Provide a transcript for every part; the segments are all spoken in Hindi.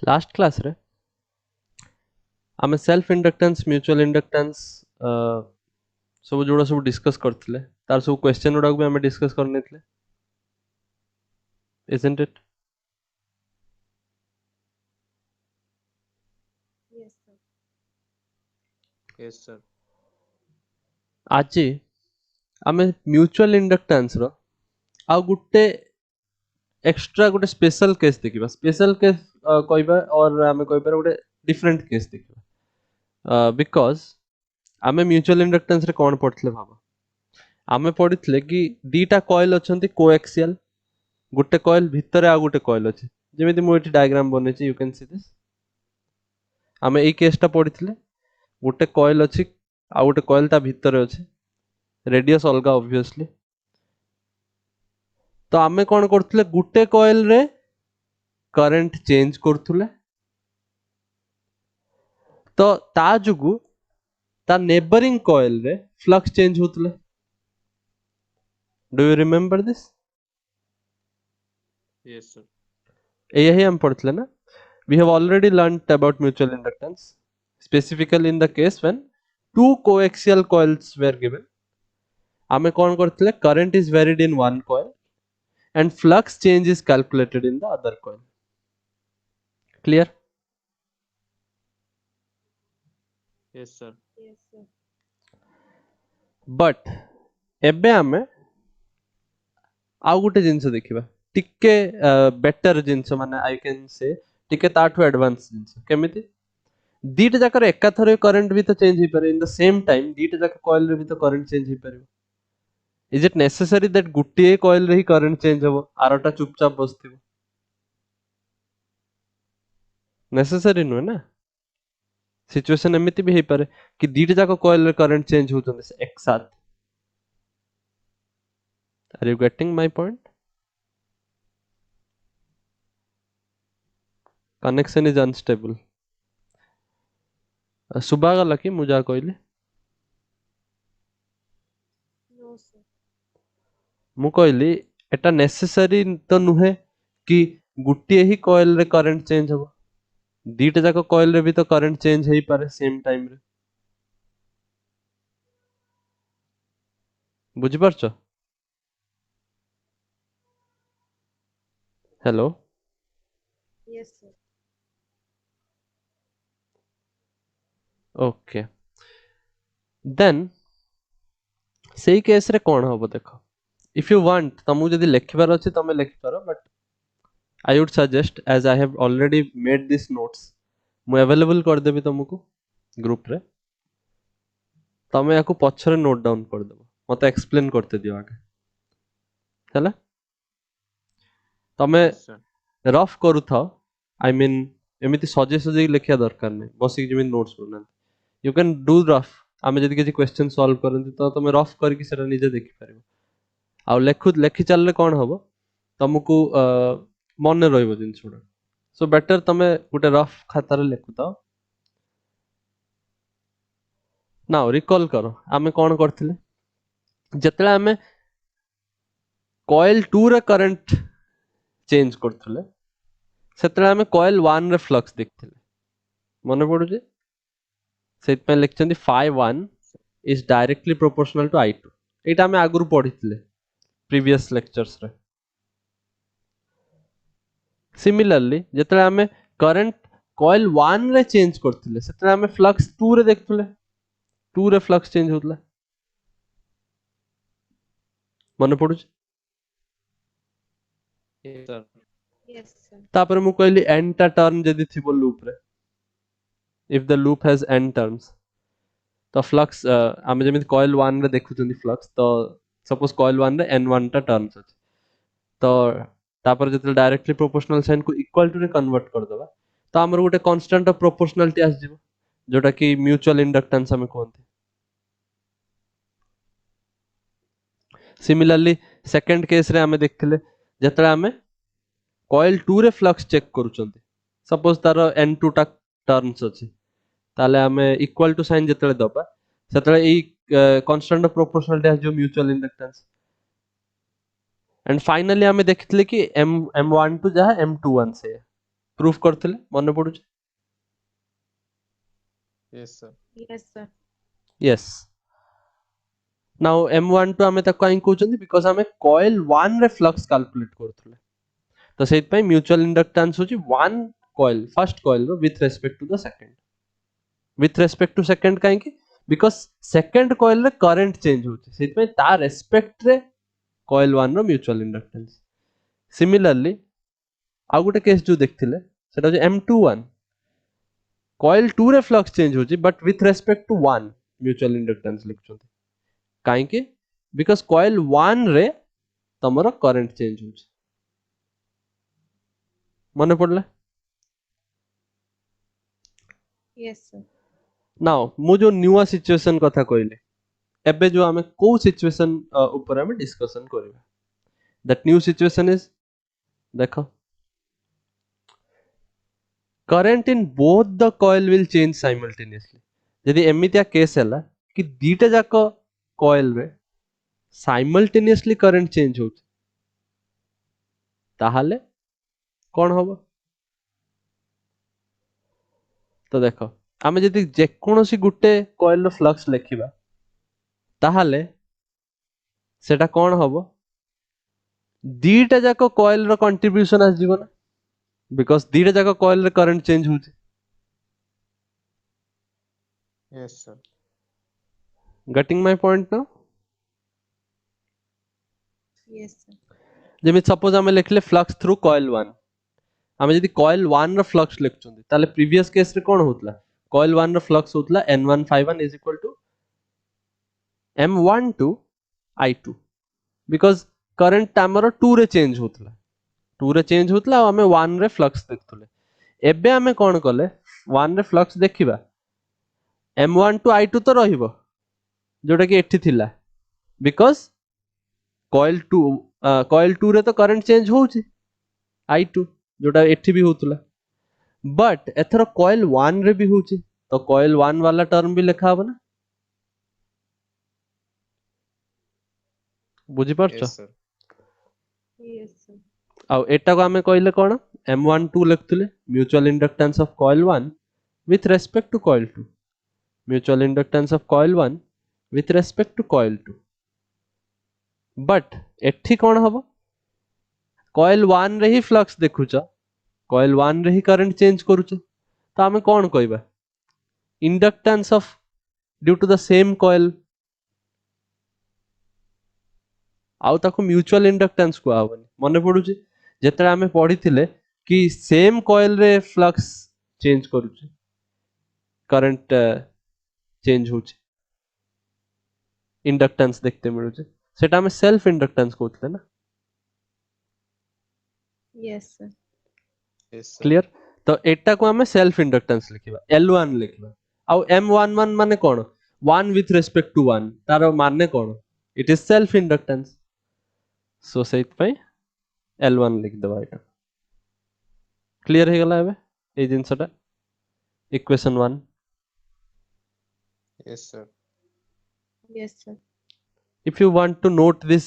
लास्ट क्लास रे आमे सेल्फ इंडक्टेंस म्यूचुअल इंडक्टेंस सब जोड़ा सब डिस्कस करथिले तार सब क्वेश्चन गुडा भी आमे डिस्कस करने थिले isn't it Yes, sir. Yes, sir. आज आमे म्यूचुअल इंडक्टेंस रो आ गुटे एक्स्ट्रा गुटे स्पेशल केस देखिबा स्पेशल केस कहबा और आमे कहबा गुटे डिफरेंट केस देखिबा बिकॉज़ आमे म्यूचुअल इंडक्टेंस रे कोन पढ़थले भाबा आमे पढ़िथले कि दीटा कॉइल अछंती कोएक्सियल गुटे कॉइल भितरे आ गुटे कॉइल अछि जेमिति मु एठी डायग्राम बनेछि यू कैन सी दिस आमे एई केसटा पढ़िथले गुटे कॉइल अछि आ गुटे कॉइल ता भितरे अछि रेडियस अलगा ऑब्वियसली तो आमे कोन करथले गुटे कॉइल रे करंट चेंज करथुले तो ता जुगु ता नेबरिंग कॉइल रे फ्लक्स चेंज होतले do you remember this Yes, sir. यही हम पढ़थले ना we have already learnt about mutual inductance specifically in the case when two coaxial coils were given आमे कोन करथले current is varied in one coil and flux change is calculated in the other coil clear Yes, sir. Yes, sir. but एबे आमे आउ गुटे जिंस देखिबा टिके बेटर जिंस माने आई कैन से टिके ताठु एडवांस जिंस केमिति दीटा जाकर एका थरे करंट भी तो चेंज ही पारे इन द सेम टाइम दीटा जाकर कॉइल रे भी तो करंट चेंज ही पारे इज इट नेसेसरी दैट गुटिए कॉइल रे ही करंट चेंज हो आरटा चुपचाप बसथिबो नेसेसरी नुहे ना सिचुएशन एमिति भी हे पारे कि दीटा जाकर कॉइल रे करंट चेंज होतन एक साथ are you getting my point connection is unstable सुबह गला कि मुझा कहली No, sir. मु कहली एटा नेसेसरी तो नुहे कि गुटिए ही कॉइल रे करंट चेंज हो दीटा जाक कॉइल रे भी तो करंट चेंज हेई पारे सेम टाइम रे बुझि परछ hello Yes, sir. Okay then सेही केस रे कोन होबो देखो इफ यू वांट तमु जदी लिखबार अछि तमे लिखि पारो but I would suggest as I have already made this notes मु अवेलेबल कर देबी तुमको ग्रुप रे तमे याकू पछरे नोट डाउन कर देबो मते एक्सप्लेन करते दियो आगे चला तमे Yes, sir. रफ करू था आई मीन एमिति सजे सजे लिखिया दरकार नै बसी जेमि नोट्स बना यू कैन डू रफ आमे जदी किछि क्वेश्चन सॉल्व करंती तो तमे रफ करके सेटा निजे देखि पारिबो आ लेखि चलले कोन हबो तुमको मन रहइबो जिंस गुडा सो बेटर तमे गुटे रफ खाता रे लेखु था नाउ रिकॉल करो आमे कोन करथिले जेतले आमे कॉइल 2 रे करंट चेंज करथिले सेतले आमे कॉइल 1 रे फ्लक्स देखथिले मने पडुजे सेट पे लिखचंदी phi 1 is directly proportional to I2 एटा आमे आगुरु पढिथिले प्रीवियस लेक्चर्स रे सिमिलरली जेतले आमे करंट कॉइल 1 रे चेंज करथिले सेतले आमे फ्लक्स 2 रे देखथिले 2 रे फ्लक्स चेंज होतला मने पडुजे Yes, sir. Yes, sir. तापर मु कहली n टा टर्न जदी थिबो लूप रे if the loop has n turns तो फ्लक्स आमे जेमिति कॉइल 1 रे देखुचंदी फ्लक्स तो सपोज कॉइल 1 रे n1 टा टर्न्स अछि तो तापर जते डायरेक्टली प्रोपोर्शनल साइन को इक्वल टू रे कन्वर्ट कर देबा तो हमर गुटे कांस्टेंट ऑफ प्रोपोर्शनलिटी आस जिवो जोटा कि म्यूचुअल इंडक्टेंस हमें कहते सिमिलरली सेकंड केस रे हमें देखथिले जतरा हमें कॉइल 2 रे फ्लक्स चेक करूचंती सपोज तार n2 टा टर्न्स अछि ताले हमें इक्वल टू साइन जतले दबा सेतले ई कांस्टेंट ऑफ प्रोपोर्शनलिटी आस जो म्यूचुअल इंडक्टेंस एंड फाइनली हमें देखथिले कि m m12 जहा m21 से प्रूफ करथिले मन पडुछ Yes, sir. Yes, sir. Yes now m12 आमे ताको काई कहउछन्ती बिकॉज़ आमे कॉइल 1 रे फ्लक्स कैलकुलेट करथुले तो सेत पई म्यूचुअल इंडक्टेंस होची वन कॉइल फर्स्ट कॉइल रो with respect to the second with respect to second काई कि बिकॉज़ सेकंड कॉइल रे करंट चेंज होची सेत पई ता रेस्पेक्ट रे कॉइल 1 रो म्यूचुअल इंडक्टेंस सिमिलरली आ गुटे केस जो देखथिले सेटा होची m21 कॉइल 2 रे फ्लक्स चेंज होची but with respect to 1 mutual inductance लिखछन्ती काई कि बिकॉज़ कॉइल 1 रे तमरो करंट चेंज होची मने पड़ला Yes, sir. नाउ मु जो न्यूआ सिचुएशन कथा कहले एबे जो आमे को सिचुएशन ऊपर आमे डिस्कशन करबा दैट न्यू सिचुएशन इज देखो current in both the coil will change simultaneously यदि एमितिया केस हैला कि दीटा जाको कॉइल रे साइमल्टेनियसली करंट चेंज होछ ताहाले कोन होबो तो देखो आमे यदि जे कोनोसी गुटे कॉइल रो फ्लक्स लेखिबा ताहाले सेटा कोन होबो दीटा जाको कॉइल रो कंट्रीब्यूशन आस जीवो ना बिकॉज़ दीटा जाको कॉइल रे करंट चेंज होछ Yes, sir. Getting my point now Yes, sir. जेमित सपोज आमे लिखले फ्लक्स थ्रू कॉइल 1 आमे यदि कॉइल 1 रो फ्लक्स लिखचुंदी ताले प्रीवियस केस रे कोन होतला कॉइल 1 रो फ्लक्स होतला n151 is equal to m12 i2 because current हमरो 2 रे चेंज होतला 2 रे चेंज होतला आ हमें 1 रे फ्लक्स देखथुले एबे हमें कोन कले 1 रे फ्लक्स देखिबा m12 i2 तो रहिबो जोटा कि एठी थिला बिकॉज़ कॉइल 2 रे तो करंट चेंज होउची i2 जोटा एठी भी होतला बट एथरो कॉइल 1 रे भी होउची तो कॉइल 1 वाला टर्म भी लिखा हबो ना बुझी परछो Yes, sir. Yes, sir. आ एटा को हमें कहले कोन m12 लिखथुले mutual inductance of coil 1 with respect to coil 2 mutual inductance of coil 1 with respect to coil 2 but एठी कोन हबो कॉइल 1 रे ही फ्लक्स देखुछ कॉइल 1 रे ही करंट चेंज करूछ तो हमें कोन कहबा inductance of due to the same coil आउ ताको म्यूचुअल इंडक्टेंस को आवन मने पडुची जेतरा हमें पढिथिले कि सेम कॉइल रे फ्लक्स चेंज करूछ करंट चेंज होछ इंडक्टेंस देखते मिलुछ सेटा हमें सेल्फ इंडक्टेंस कहथले ना Yes, sir. Yes, sir. Clear तो एटा को हमें सेल्फ इंडक्टेंस लिखिबा L1 लिखिबा आउ M11 माने कोन 1 विथ रेस्पेक्ट टू 1 तारो माने कोन it is self inductance so सेट पई L1 लिख दबा एटा क्लियर हे गला एबे ए जिंसटा equation 1 Yes, sir. Yes, sir. If you want to note this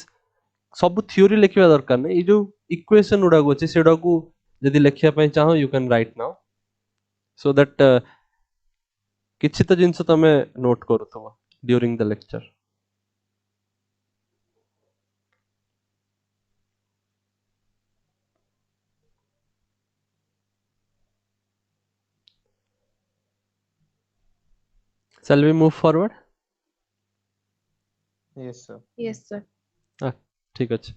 सब थ्योरी लिखिबा दरकार नै ए जो इक्वेशन उडा गोचे सेडा को यदि लिखिया पई चाहो you can write now so that किछि तो जिंस तमे नोट करथबो during the lecture shall we move forward Yes, sir. Yes, sir. ठीक अछि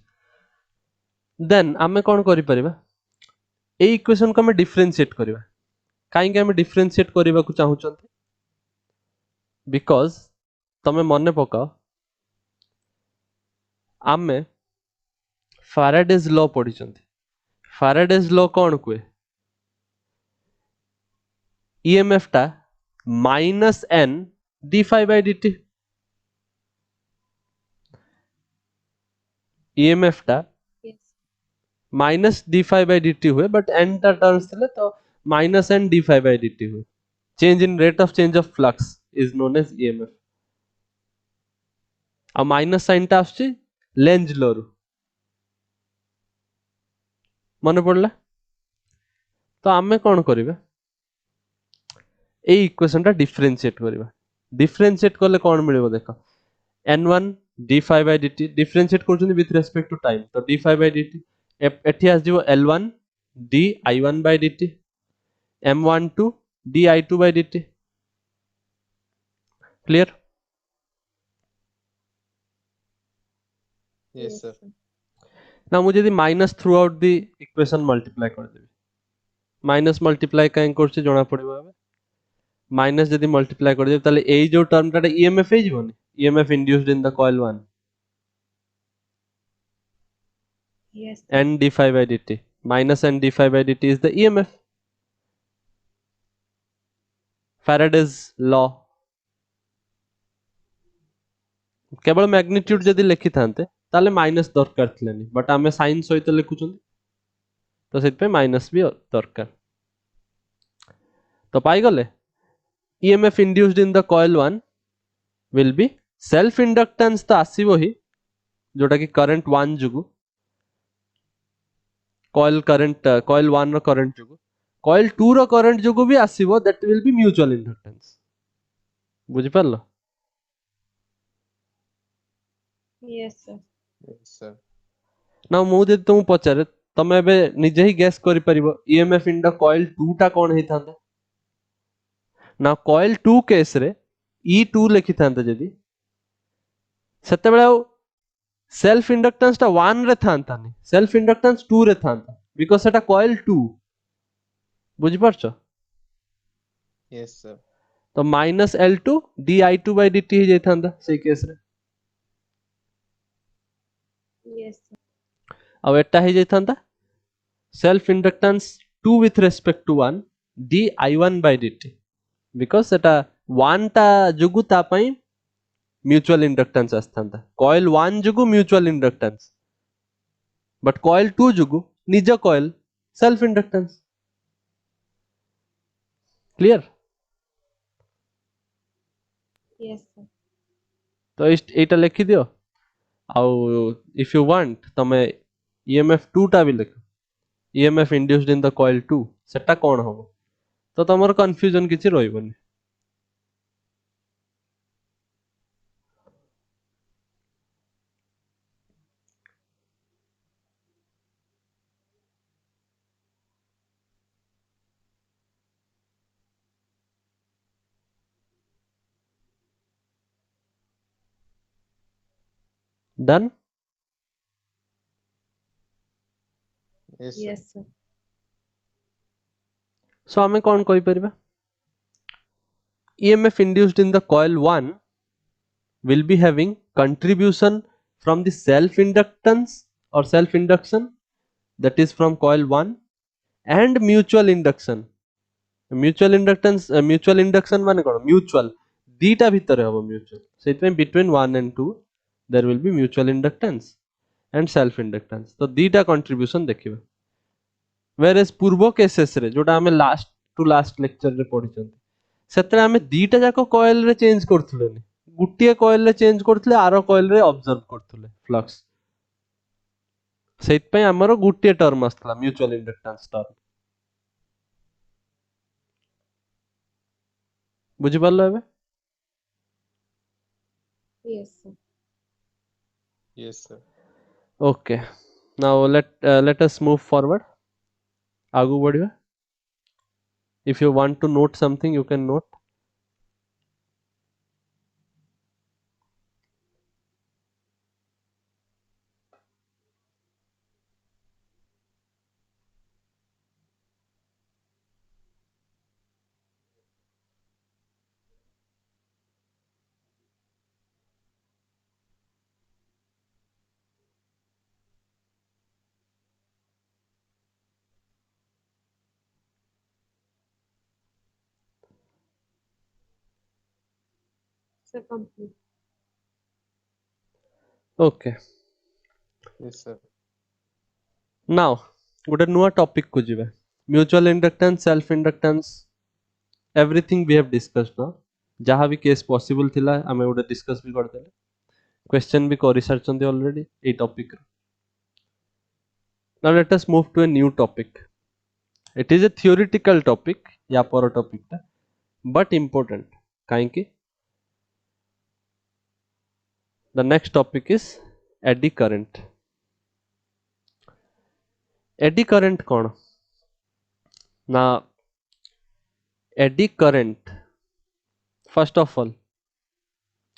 देन आमे कोन करि परिबा ए इक्वेशन को हमें डिफरेंशिएट करिबा काहे कि हमें डिफरेंशिएट करिबा को चाहू छथि बिकॉज़ तमे मने पकाओ आमे फैराडेज लॉ पढि छथि फैराडेज लॉ कोन कुए ईएमएफ टा minus n d phi by dt EMF टा Yes. Minus D phi by D T हुए बट एन टा टर्म्स थे तो minus N D phi by D T हुए change in rate of change of flux is known as EMF आ माइनस साइन टा आछी लेंज लॉ रु मन पड़ला तो आमे कौन करिबा एई इक्वेशन टा डिफरेंशिएट करिबा डिफरेंशिएट करले कौन मिलिबो देखो n1 d5 by dt differentiate करछन विथ रेस्पेक्ट टू टाइम तो d5 by dt एठी आस जिवो l1 di1 by dt m12 di2 by dt clear Yes, sir. ना मुझे यदि minus through out the equation multiply कर देबी माइनस मल्टीप्लाई काहे करछे जणा पड़िबो अब माइनस यदि मल्टीप्लाई कर देबी ताले एई जो टर्म टा ईएमएफ हे जीवनी EMF induced in the coil 1 Yes, sir. n d5 by dt minus n d5 by dt is the EMF Faraday's law केवल मैग्नीट्यूड जदि लिखि थांते ताले माइनस दरकार थिलानी बट आमे साइन सहित लिखुछन तो सेत पे माइनस भी दरकार तो पाई गले EMF induced in the coil 1 will be self inductance तो आसीबो ही जोटा कि करंट 1 जुगु coil 1 रो करंट जुगु coil 2 रो करंट जुगु भी आसीबो that will be mutual inductance बुझि परलो Yes, sir. Yes, sir. ना मु जदि तुम पचारे तमे एबे निजे ही गैस करि परिबो EMF इन द coil 2 टा कोन हेई थांदा ना coil 2 केस रे E2 लिखि थांदा जदि सेते बेले सेल्फ इंडक्टेंस टा 1 रे थांतानी सेल्फ इंडक्टेंस 2 रे थांता बिकॉज़ सेटा coil 2 बुझि परछो Yes, sir. तो minus L2 di2 by dt ही जाई थांदा सेई केस रे Yes, sir. अब एटा ही जाई थांदा self inductance 2 with respect to 1 di1 by dt because सेटा 1 टा जुगु ता पई म्यूचुअल इंडक्टेंस आस्थांता कॉइल 1 जुगु म्यूचुअल इंडक्टेंस बट कॉइल 2 जुगु निज coil self inductance clear Yes, sir. तो एटा लिखि दियो आउ इफ यू वांट तमे EMF 2 टा भी लिख EMF induced in the coil 2 सेटा कोन होबो तो तमर कंफ्यूजन किछि रहइबनी done Yes, sir. Yes, sir. So हमें कोन कहि परबा EMF induced in the coil 1 will be having contribution from the self inductance or self induction that is from coil 1 and mutual induction mutual inductance mutual induction माने कोन mutual दीटा भितर हबो mutual सेतमे between 1 and 2 there will be mutual inductance and self inductance तो दीटा contribution देखिबा whereas पूर्व केसेस रे जोटा हमें लास्ट टू लास्ट लेक्चर रे पढिचंती सेतरे हमें दीटा जाको कॉइल रे चेंज करथुले नि गुटिए कॉइल रे चेंज करथुले आरो कॉइल रे ऑब्जर्व करथुले फ्लक्स सेत पय हमरो गुटिए टर्म आस्तला म्यूचुअल इंडक्टेंस टर्म बुझि पारलो एबे Yes, sir. Yes, sir. Okay now let us move forward आगु बढ़िबा if you want to note something you can note Sir, complete. Okay Yes, sir. Now गोटे नुआ टॉपिक को जिबा mutual inductance self inductance everything we have discussed now जहां भी केस पॉसिबल थिला हमें गोटे डिस्कस भी कर देले क्वेश्चन भी करि सारचंदी already a topic now let us move to a new topic it is a theoretical topic या पर टॉपिक टा बट इम्पोर्टेंट काहे कि the next topic is eddy current eddy current कौन ना eddy current first of all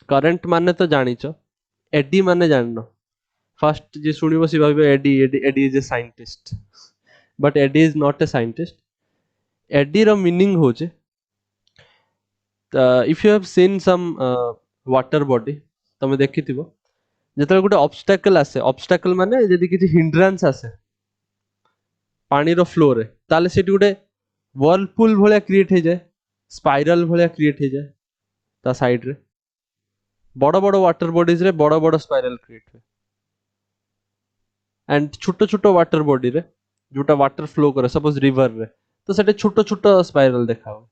current माने तो जानिच एडी माने जाननो फर्स्ट जे सुनिबो सी भाबो eddy eddy eddy is a scientist but eddy is not a scientist eddy row meaning होचे if you have seen some water body तमे देखिथिबो जेतले गोटे ऑब्स्टैकल आसे ऑब्स्टैकल माने जदी किछि हिंड्रेंस आसे पानी रो फ्लो रे ताले सेटी गोटे व्हर्लपूल भलिया क्रिएट हे जाय स्पाइरल भलिया क्रिएट हे जाय ता साइड रे बड़ बड़ वाटर बॉडीज रे बड़ बड़ स्पाइरल क्रिएट हुए एंड छोटो छोटो वाटर बॉडी रे जोटा वाटर फ्लो करे सपोज रिवर रे तो सेटे छोटो छोटो स्पाइरल देखा हो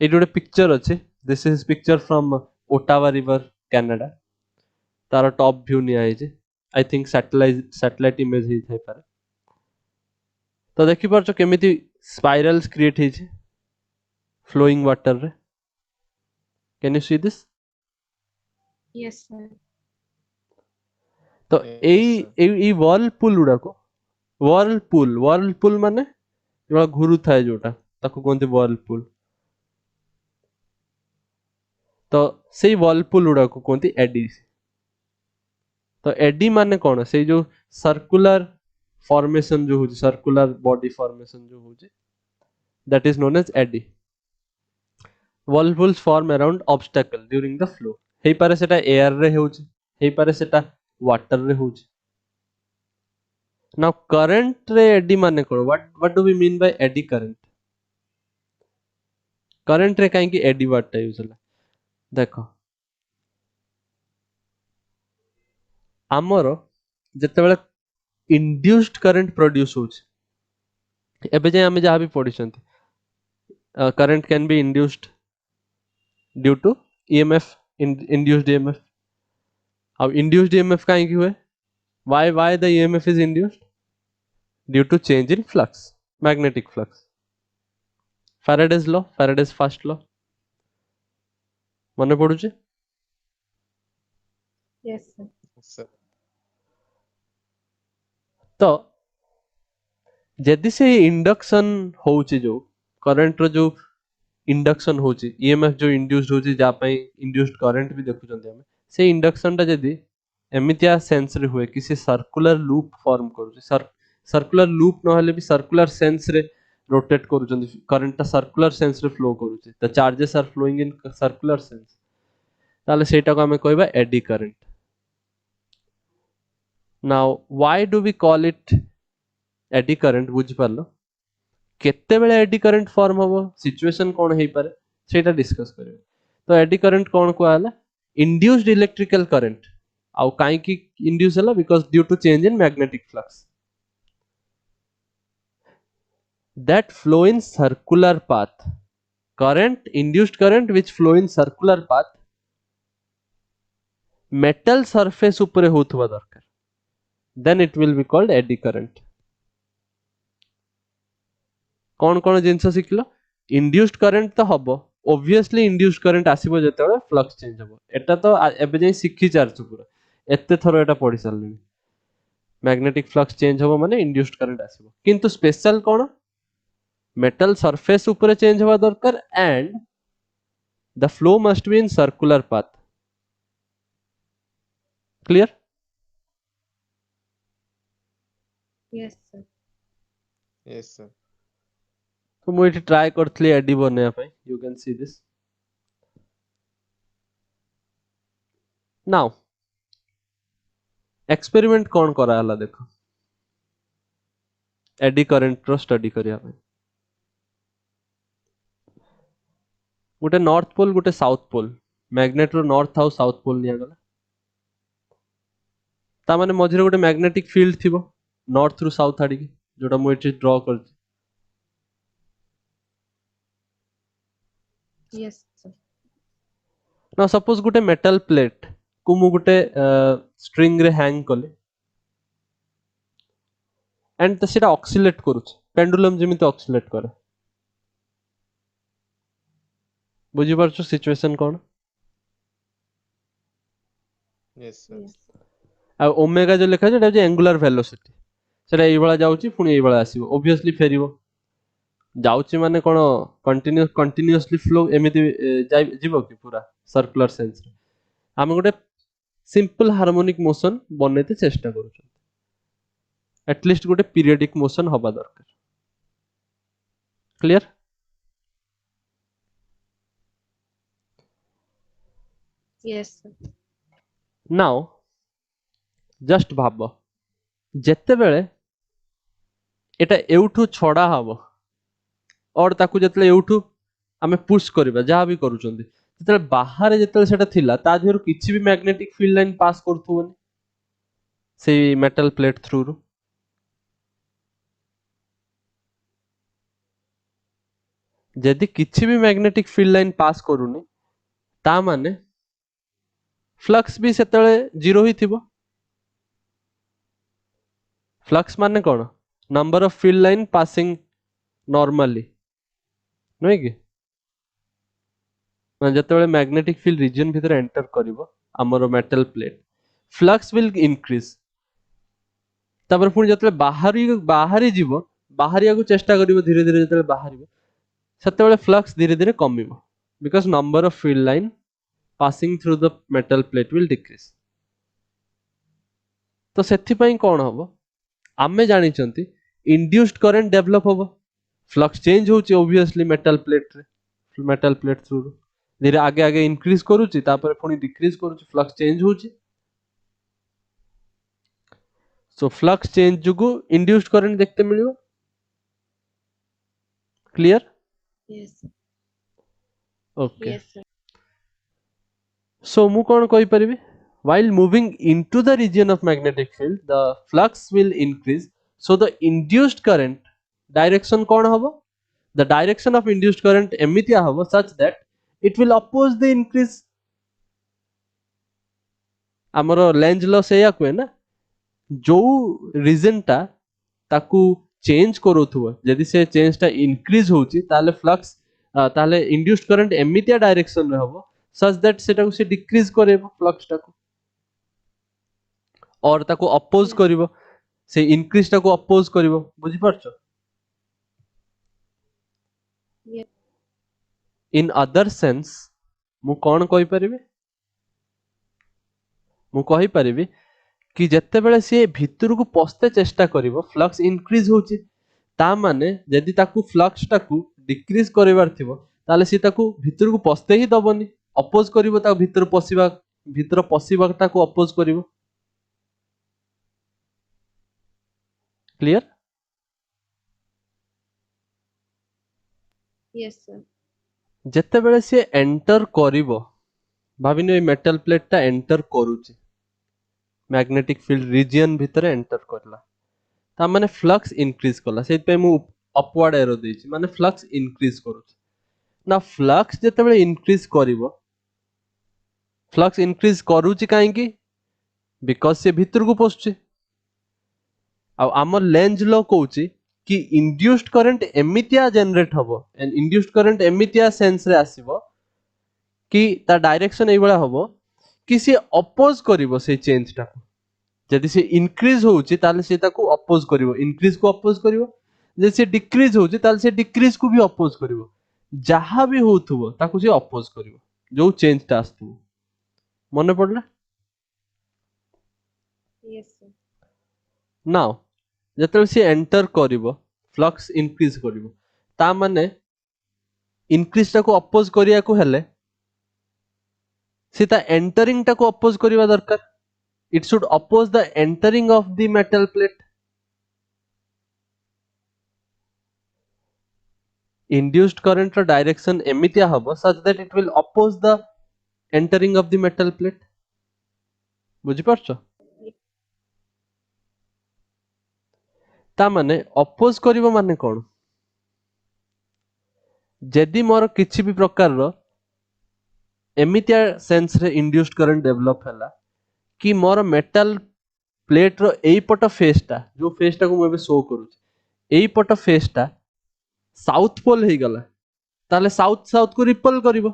ये गोटे पिक्चर अच्छे this is picture from Ottawa river Canada तार टॉप व्यू निया है आई थिंक सैटेलाइट इमेज ही थाई पारे तो देखि परछो केमिति स्पाइरल्स क्रिएट हे फ्लोइंग वाटर रे can you see this Yes, sir. तो Yes, एई व्हर्लपूल गुडा को व्हर्लपूल माने जोड़ा घुरु थाए जोटा ताको कोनते व्हर्लपूल तो सेई व्हर्लपूल गुडा को कोनती एडी तो एडी माने कोन से जो सर्कुलर फॉर्मेशन जो होची सर्कुलर बॉडी फॉर्मेशन जो होची that is known as eddy whirlpools form around obstacle during the flow हेई पारे सेटा एयर रे होची हेई पारे सेटा वाटर रे होची नाउ करंट रे एडी माने कोन what do we mean by eddy current रे काहे कि एडी वर्ड टा यूज होला देखो आमर जेतेबेले इंड्यूस्ड करंट प्रोड्यूस होची एबे जे हम जहाँ भी पढ़िछंती current can be induced due to EMF induced EMF अब induced EMF काहे की हुए why the EMF is induced due to change in flux magnetic flux Faraday's first law मने पड़ुचे Yes, sir. sir. तो जदि से इंडक्शन होची जो करंट रो जो इंडक्शन होची ईएमएफ जो इंड्यूस्ड होची जा पई इंड्यूस्ड करंट भी देखु चंदी हम से इंडक्शन ता जदि एमितिया सेंस रे हुए किसी सर्कुलर लूप फॉर्म करू सर्कुलर लूप न हले भी सर्कुलर सेंस रे रोटेट करू चंदी करंट ता सर्कुलर सेंस रे फ्लो करू the charges are flowing in circular sense ताले सेटा को हमें कहबा eddy current now why do we call it eddy current बुझ पारलो केते बेले एडी करंट फॉर्म होबो सिचुएशन कोन हेई पारे सेटा डिस्कस करियो तो एडी करंट कोन को आला इंड्यूस्ड इलेक्ट्रिकल करंट आउ काई की इंड्यूस हला because due to change in magnetic flux that flow in circular path induced current which flow in circular path metal surface upare होथवा दरकार then it will be called eddy current कौन जिनस शिखल इंड्यूस्ड करंट तो हम ओब्वियसली इंड्यूस्ड करंट आसीबो जेतेबेले फ्लक्स चेंज हबो एटा तो एबे जाई शिखि चारछु पूरा एते थरो एटा पढि सारलिनी मैग्नेटिक फ्लक्स चेंज हबो माने इंड्यूस्ड करंट आसीबो किंतु स्पेशल कोन मेटल सरफेस ऊपर चेंज हवा दरकार and the flow must be in circular path clear Yes, sir. Yes, sir. तो मुझे ट्राई करथली एडी बनेया पई you can see this now experiment कौन करा हला देखो एडी करंट रो स्टडी करिया पई गोटे नॉर्थ पोल गोटे साउथ पोल मैग्नेट रो नॉर्थ आउ साउथ पोल निया गला ता माने मझिरे गोटे मैग्नेटिक फील्ड थिबो नॉर्थ रु साउथ आडी की जोटा मु एठी ड्रॉ करछि Yes, sir. ना सपोज गोटे मेटल प्लेट को मु गोटे स्ट्रिंग रे हैंग कले एंड त सेटा ऑक्सिलेट करूछ पेंडुलम जेमिति ऑक्सिलेट करे बुझी पारछो सिचुएशन कोन Yes, sir. Yes. आ ओमेगा जो लिखा है एंगुलर वेलोसिटी सेटा एई बळा जाउची पुनी एई बळा आसीबो ऑब्वियसली फेरिबो जाउची माने कोन कंटीन्यूअसली फ्लो एमिति जीवो कि पूरा सर्कुलर सेंस रे हम गोटे सिंपल हार्मोनिक मोशन बनेते चेष्टा करू एटलिस्ट गोटे पीरियडिक मोशन हवा दरकार clear Yes, sir. Now just भाब जेते बेले एटा एउठू छड़ा हबो और ताकू जेतले एउठू आमे पुश करबा जहा भी करूचंदी जेतले बाहर जेतले सेटा थिला ता दिहरु किछि भी मैग्नेटिक फील्ड लाइन पास करथुबनी से मेटल प्लेट थ्रू रु जदि किछि भी मैग्नेटिक फील्ड लाइन पास करूनी ता माने फ्लक्स भी सेतले जीरो ही थिबो फ्लक्स माने कोन number of field line passing normally नहीं कि जतबेले मैग्नेटिक फील्ड रीजन भीतर एंटर करिवो हमरो metal plate flux will increase तापर पुनी जतबेले बाहरी जीवो बाहरिया को चेष्टा करिवो धीरे धीरे जतबेले बाहरिवो सेतबेले फ्लक्स धीरे धीरे कमिवो because number of field line passing through the metal plate will decrease तो सेथि पई कोन हबो आमे जानि चंती इंड्यूस्ड करंट डेवलप हबो फ्लक्स चेंज होची ऑब्वियसली मेटल प्लेट थ्रू धीरे आगे आगे इंक्रीज करूची तापर पुनी डिक्रीज करूची फ्लक्स चेंज होची सो फ्लक्स चेंज जुगु इंड्यूस्ड करंट देखते मिलियो clear Yes, sir. Okay Yes, sir. So मु कोन कहि परिबी while moving into the region of magnetic field the flux will increase so the induced current direction कोन हबो the direction of induced current एमितिया हबो such that it will oppose the increase हमरो लेंज लॉ से या कोए ना जो रीजन ता ताकू चेंज करूथुवा यदि से चेंज ता इंक्रीज होची ताले फ्लक्स ताले इंड्यूस्ड करंट एमितिया डायरेक्शन रे हबो सच दैट सेटा को से डिक्रीज करेबो फ्लक्स ता को और ताको अपोज Yes. करिवो से इंक्रीज ता को अपोज करिवो बुझी परछो Yes. इन अदर सेंस मु कोन कहि परिबे मु कहि परिबे कि जत्ते बेले से भितर को पस्ते चेष्टा करिवो फ्लक्स इंक्रीज होची ता माने यदि ताकू फ्लक्स टाकू डिक्रीज करिवार थिबो ताले से ताकू भितर को पस्ते ही दबनी अपोज करिवो ता भितर पसिबा ताकू अपोज करिवो क्लियर Yes, sir. जत्ते बेले से एंटर करिवो भाबिनो ए मेटल प्लेट ता एंटर करूची मैग्नेटिक फील्ड रीजन भीतर एंटर करला ता माने फ्लक्स इंक्रीज करला सेति पे मु अपवर्ड एरो देछि माने फ्लक्स इंक्रीज करूची ना फ्लक्स जते बेले इंक्रीज करिवो फ्लक्स इंक्रीज करूची काहे की बिकॉज़ से भीतर को पसुची आ हमर लेंज लॉ कहूची कि इंड्यूस्ड करंट एमितिया जनरेट हबो एंड इंड्यूस्ड करंट एमितिया सेंस रे आसीबो कि ता डायरेक्शन एई बळा हबो कि से अपोज करिवो से चेंज टा जदि से इंक्रीज होउची ताले से ताको अपोज करिवो इंक्रीज को अपोज करिवो जे से डिक्रीज होउची ताले से डिक्रीज को भी अपोज करिवो जहा भी होउथुबो ताको से अपोज करिवो जो चेंज टा आस्तुबो मने पड़ला Yes, sir. नाउ जतले से एंटर करिवो फ्लक्स इंक्रीज करिवो ता माने इंक्रीज टा को अपोज करिया को हेले सीता एंटरिंग टा को अपोज करिवा दरकार it should oppose the entering of the metal plate induced current ର direction एमितिया हबो such that it will oppose the entering of the metal plate बुझी परछो ता माने अपोज करिवो माने कोन जदि मोर किछि भी प्रकार रो एमितिया सेंस रे इंड्यूस्ड करंट डेवलप हैला कि मोर मेटल प्लेट रो एई पट फेस टा जो फेस टा को मैं शो करू एई पट फेसटा साउथ पोल हो गला ताले साउथ साउथ को रिपल करिवो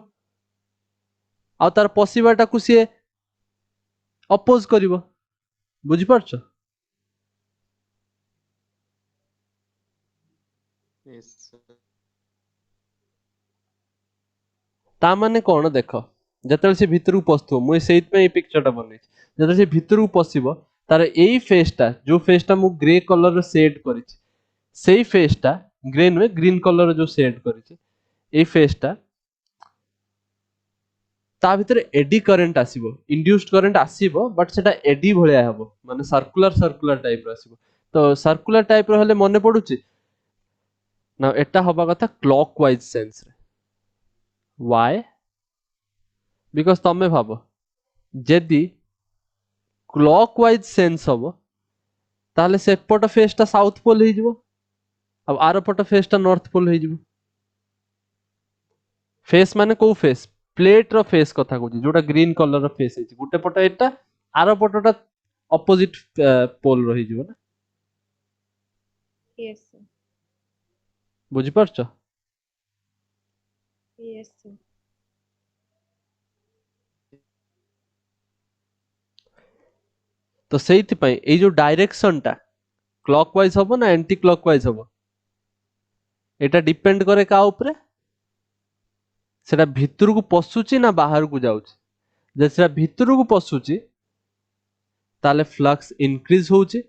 आ तार पसिबाटा को सी अपोज करिवो बुझी पारछ yes sir, ता माने कोन देखो जतल से भीतर को पसथो मुई सेइत में ए पिक्चरटा बनै जतल से भीतर को पसिबो तार एई फेसटा जो फेसटा मु ग्रे कलर रो सेड करिछि सेई फेसटा ग्रे नुहे ग्रीन कलर जो सेड करिछि एई फेसटा ता भितर एडी करंट आसीबो इंड्यूस्ड करंट आसीबो बट सेटा एडी भलिया हबो माने सर्कुलर टाइप रो आसीबो तो सर्कुलर टाइप रो हले मने पडुछि ना एटा हबा कथा क्लॉकवाइज सेंस रे व्हाई बिकॉज तमे भाबो जदि क्लॉकवाइज सेंस हबो ताले सेपट फेसटा साउथ पोल हो जिवो अब आर पट फेसटा नॉर्थ पोल हो जिवो फेस माने को फेस प्लेट रो फेस कथा कहूँ जोटा ग्रीन कलर रो फेस है गोटे पट एटा आर पटटा अपोजिट पोल रही जीव ना Yes, sir. बुझी पारछ Yes, sir. तो सेइथि पई ए जो डायरेक्शन टा क्लॉकवाइज हबो ना एंटी क्लॉकवाइज हबो एटा डिपेंड करे का ऊपर सेटा भितर को पसुची ना बाहर को जाउची जे सेटा भितर को पसुची ताले फ्लक्स इंक्रीज होउची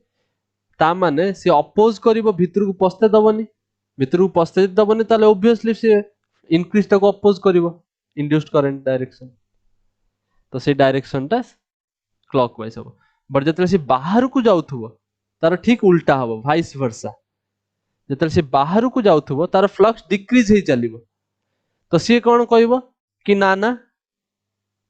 ता माने से अपोज करिवो भितर को पस्ते दबनी भितर को पस्ते दबनी ताले ऑब्वियसली से इंक्रीज टा को अपोज करिवो इंड्यूस्ड करंट डायरेक्शन तो से डायरेक्शन टा क्लॉकवाइज हबो बट जतले से बाहर को जाउथबो तार ठीक उल्टा हबो वाइस वर्सा जतले से बाहर को जाउथबो तार फ्लक्स डिक्रीज हे चलिवो तो सी कौन कहबो कि ना ना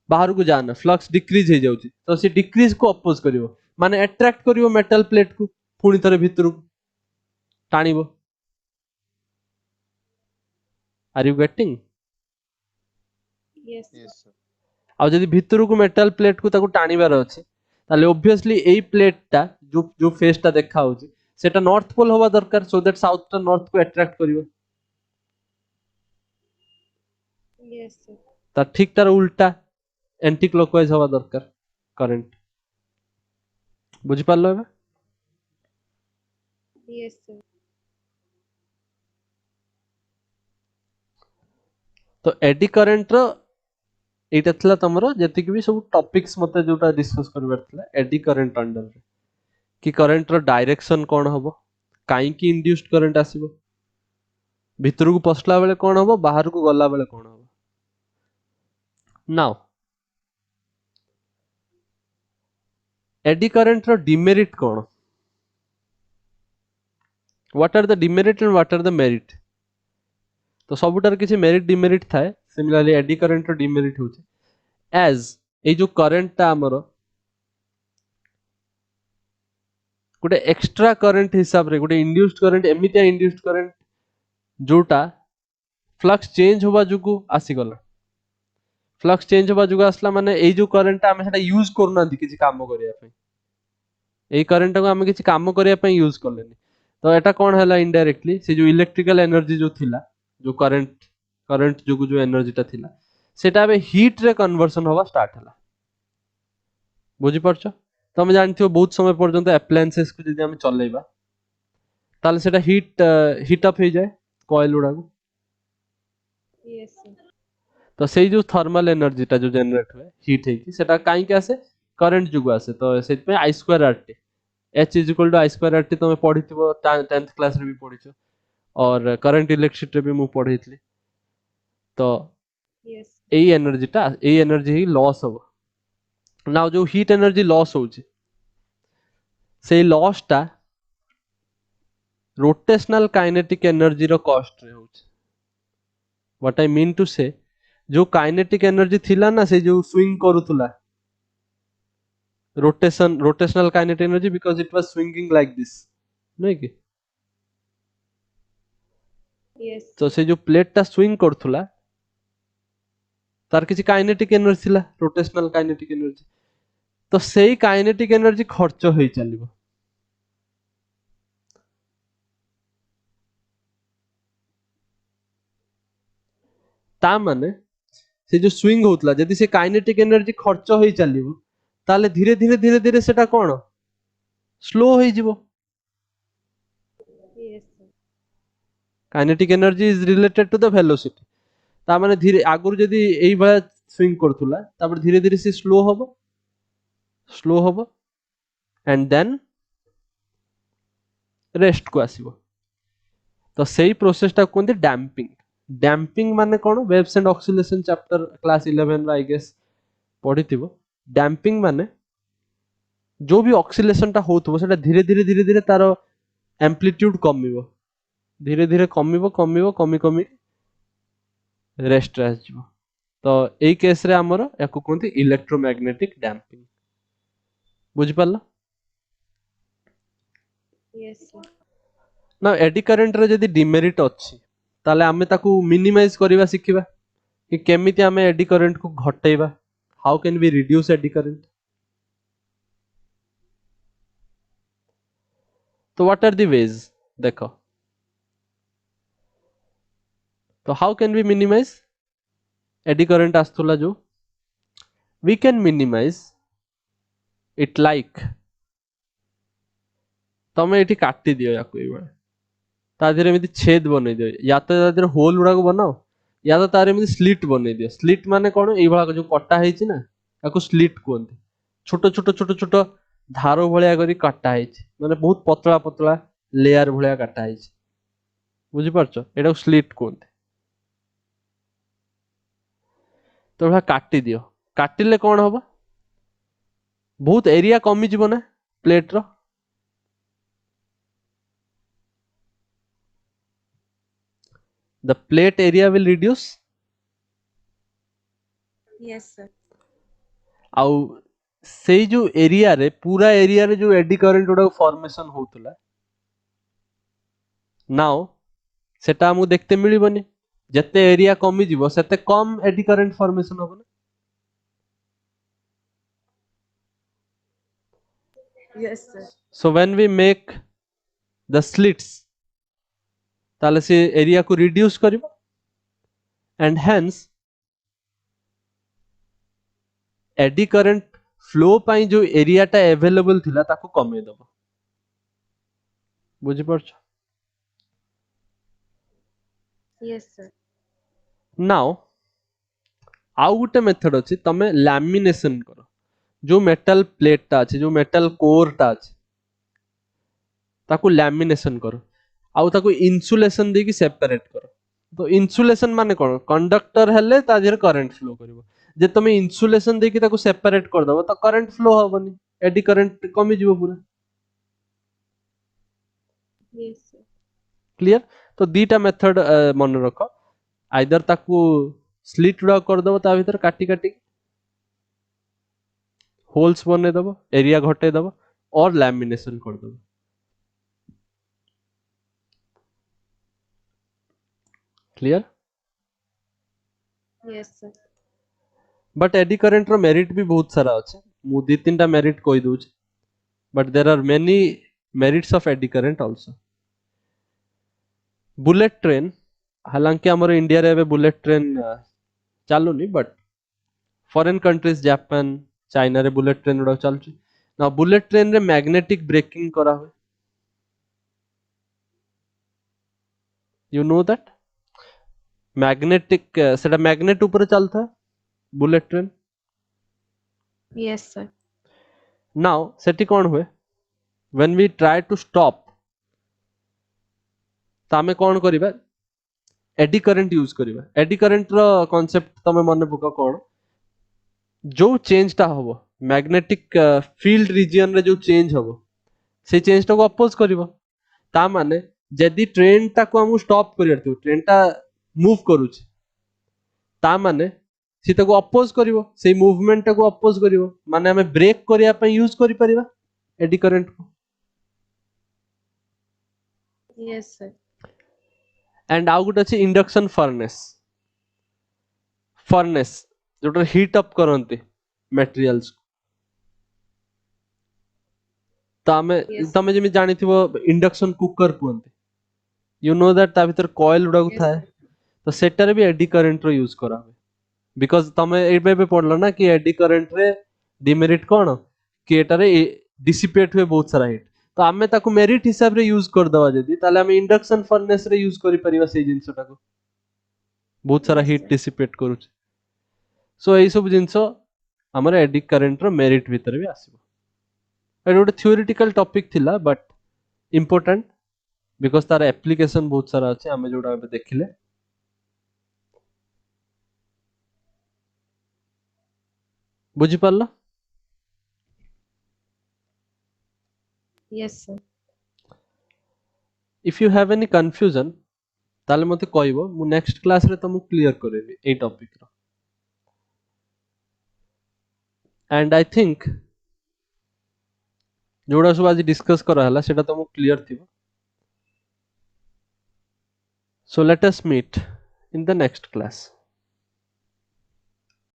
बाहर को जाना फ्लक्स डिक्रीज हो जाउची तो सी डिक्रीज को अपोज करिवो माने अट्रैक्ट करिवो मेटल प्लेट को पुणी थरे भितर को टाणीबो are you getting Yes, sir. yes sir, आ जदि भितर को मेटल प्लेट को ताको टाणीबार अछि ताले ऑब्वियसली एई प्लेट टा जो जो फेस टा देखा होची सेटा नॉर्थ पोल होवा दरकार सो दैट साउथ टा नॉर्थ को अट्रैक्ट करिवो Yes, sir. ता ठीक तार उल्टा एंटी क्लॉकवाइज हवा दरकार करंट बुझी पारलो एबे Yes, sir. तो एडी करंट रो एटा थला तमरो जति कि भी सब टॉपिक्स मते जोटा डिस्कस करबार थला एडी करंट अंडर रे कि करंट रो डायरेक्शन कोन हबो काई कि इंड्यूस्ड करंट आसीबो भितर को पसला बेले कोन हबो बाहर को गला बेले कोन हबो नाउ एडी करंट रो डिमेरिट कोन what are the demerit and what are the merit तो सबुटार किसी मेरिट डिमेरिट थाए सिमिलरली एडी करंट रो डिमेरिट होचे एज ए जो करंट ता हमरो गोटे एक्स्ट्रा करंट हिसाब रे गोटे इंड्यूस्ड करंट एमितिया इंड्यूस्ड करंट जोटा फ्लक्स चेंज होबा जुगु आसी गला फ्लक्स चेंज होबा जुगु आसला माने ए जो करंट ता हमें सेटा यूज करना दी किछि काम करिया पे ए करंट को हमें किछि काम करिया पे यूज करलेनी तो एटा कोन हला इनडायरेक्टली से जो इलेक्ट्रिकल एनर्जी जो थिला जो करंट जुगु जो एनर्जी ता थिला सेटा बे हीट रे कन्वर्सन होबा स्टार्ट हला बुझी परछ तमे जानथियो बहुत समय पर्यंत अप्लायंसेस को जदि हम चलेबा ताले सेटा हीट अप हो जाए कॉइल उडा को Yes, sir. तो सेई जो थर्मल एनर्जी ता जो जनरेट हुए हीट है कि सेटा काई के आसे करंट जुगु आसे तो सेट पे I square RT H is equal to I square RT तमे पढिथिबो 10th क्लास रे भी पढिछो और करंट इलेक्ट्रिसिटी रे भी मु पढिथली तो Yes. एई एनर्जी ही लॉस हो नाउ जो हीट एनर्जी लॉस होची से लॉस टा रोटेशनल काइनेटिक एनर्जी रो कॉस्ट रे होची व्हाट आई मीन टू से जो काइनेटिक एनर्जी थिला ना से जो स्विंग करूथुला rotational kinetic energy because it was swinging like this नहीं कि Yes. तो से जो प्लेट टा स्विंग करथुला तार किछि काइनेटिक एनर्जी थिला रोटेशनल काइनेटिक एनर्जी तो सेई काइनेटिक एनर्जी खर्च होई चलिबो ता माने से जो स्विंग होतला जदि से काइनेटिक एनर्जी खर्च होई चलिबो ताले धीरे धीरे धीरे धीरे सेटा कोन स्लो होई जिवो Yes, sir. Kinetic energy is related to the velocity ता माने धीरे आगुर जदि एई भा स्विंग करथुला तापर धीरे धीरे से स्लो होबो एंड देन रेस्ट को आसीबो तो सेही प्रोसेस टा कोनते डैम्पिंग माने कोन waves and oscillation chapter class 11 रा आई गेस पढिथिबो डैम्पिंग माने जो भी ऑक्सिलेशन टा होथबो सेटा धीरे धीरे धीरे धीरे तार एम्प्लीट्यूड कमिबो धीरे धीरे कमिबो कमी कमी रेस्ट रे आसीबो तो एई केस रे हमर याको कोनते इलेक्ट्रोमैग्नेटिक डैम्पिंग बुझि पाला Yes, sir. ना एडी करंट रे जदी डिमेरिट अछि ताले आमे ताकू मिनिमाइज करिवा सिखिबा कि केमिति आमे एडी करंट को घटाइबा how can we reduce eddy current तो व्हाट आर द वेज देखो तो how can we minimize eddy current आस्तुला जो we can minimize it like तमे एठी काटी दियो याको एई बळे ता धीरे एमिति छेद बनै दियो या तो ता धीरे होल उडा को बनाओ या तो तार एमिति स्लिट बनै दियो स्लिट माने कोन एई बळा जो कटा हेछि ना याको स्लिट कोनते छोटो धारो भलिया करी काटा हेछि माने बहुत पतला पतला लेयर भलिया काटा हेछि बुझि परछो एटा स्लिट कोनते तो एटा काटी दियो काटिले कोन होबा बहुत एरिया कमी जिवो ना प्लेट रो the plate area will reduce Yes, sir. आउ सेई जो एरिया रे पूरा एरिया रे जो एडी करंट उडा फॉर्मेशन होतला नाउ सेटा हमु देखते मिलिबनी जते एरिया कमी जिवो सेते कम एडी करंट फॉर्मेशन होबो ना Yes, sir. so when we make the slits ताले से एरिया को रिड्यूस करिवो and hence eddy current flow पाई जो एरिया टा अवेलेबल थिला ताको कमे दबो बुझि परछ Yes, sir. नाउ आउ गुटे मेथड अछि तमे लैमिनेशन करो जो मेटल प्लेट टा अछि जो मेटल कोर टा अछि ताको लैमिनेशन करो आउ ताको इन्सुलेशन देकी सेपरेट करो तो इन्सुलेशन माने कोन कंडक्टर हेले ता जेर करंट फ्लो करिवो जे तमे इन्सुलेशन देकी ताको सेपरेट कर दबो तो करंट फ्लो होबनी एडी करंट कमी जिवो पूरा Yes, sir. क्लियर तो दीटा मेथड मन रखो आइदर ताकू स्लिट उडा कर दबो ता भीतर काटी काटी होल्स बने दबो एरिया घटे दबो और लैमिनेशन कर दबो clear Yes, sir. But eddy current रो मेरिट भी बहुत सारा अछि मु दी तीनटा मेरिट कहि दउछ but there are many merits of eddy current also bullet train हालांकि हमर इंडिया रे बुलेट ट्रेन चालू नहीं but foreign countries Japan China रे बुलेट ट्रेन उडा चलछि ना बुलेट ट्रेन रे मैग्नेटिक ब्रेकिंग करा हुए यू नो दैट मैग्नेटिक सेटा मैग्नेट ऊपर चलता है bullet train Yes, sir. Now सेठी कोन हुए when we try to stop तामे कोन करिबा एडी करंट यूज करिबा एडी करंट रो कांसेप्ट तमे मन पका कोन जो चेंज ता होबो मैग्नेटिक फील्ड रीजन रे जो चेंज होबो से चेंज टा को अपोज करिवो ता माने जदी ट्रेन टा को हम स्टॉप करियरतु ट्रेन टा मूव करूची ता माने सी ताको अपोज करिवो से मूवमेंट टा को अपोज करिवो माने हमें ब्रेक करिया पे यूज करि परिबा एडी करंट को Yes, sir. एंड आउ गुट अछि इंडक्शन फर्नेस जोटर हीट अप करंती मटेरियल्स Yes. तमे जेमि जानिथिबो इंडक्शन कुकर कुहंती यू नो दैट ता भीतर कॉइल उडा Yes, थाए sir. तो सेटारे भी एडी करंट रो यूज करा हुए बिकॉज तमे एबे पढ़लो ना कि एडी करंट रे डिमेरिट कौन कि एटारे डिसिपेट हुए बहुत सारा हीट तो आमे ताको मेरिट हिसाब रे यूज कर दवा जदी ताले आमे इंडक्शन फर्नेस रे यूज करि परिबा सेई जिंसटा को बहुत सारा Yes, हीट sir. डिसिपेट करूछ सो एई सब जिंसो हमर एडी करंट रो मेरिट भीतर भी आसीबो एटा गोटे थ्योरेटिकल टॉपिक थिला बट इंपोर्टेंट बिकॉज तार एप्लीकेशन बहुत सारा अछि आमे जोडा एबे देखिले बुझि पारला Yes, sir. If you have any confusion ताले मते कहइबो मु नेक्स्ट क्लास रे तुमु क्लियर करेबी ए टॉपिक रो एंड आई थिंक जोड़ा सब आज डिस्कस करा हला सेटा तुमु क्लियर थिबो so let us meet in the next class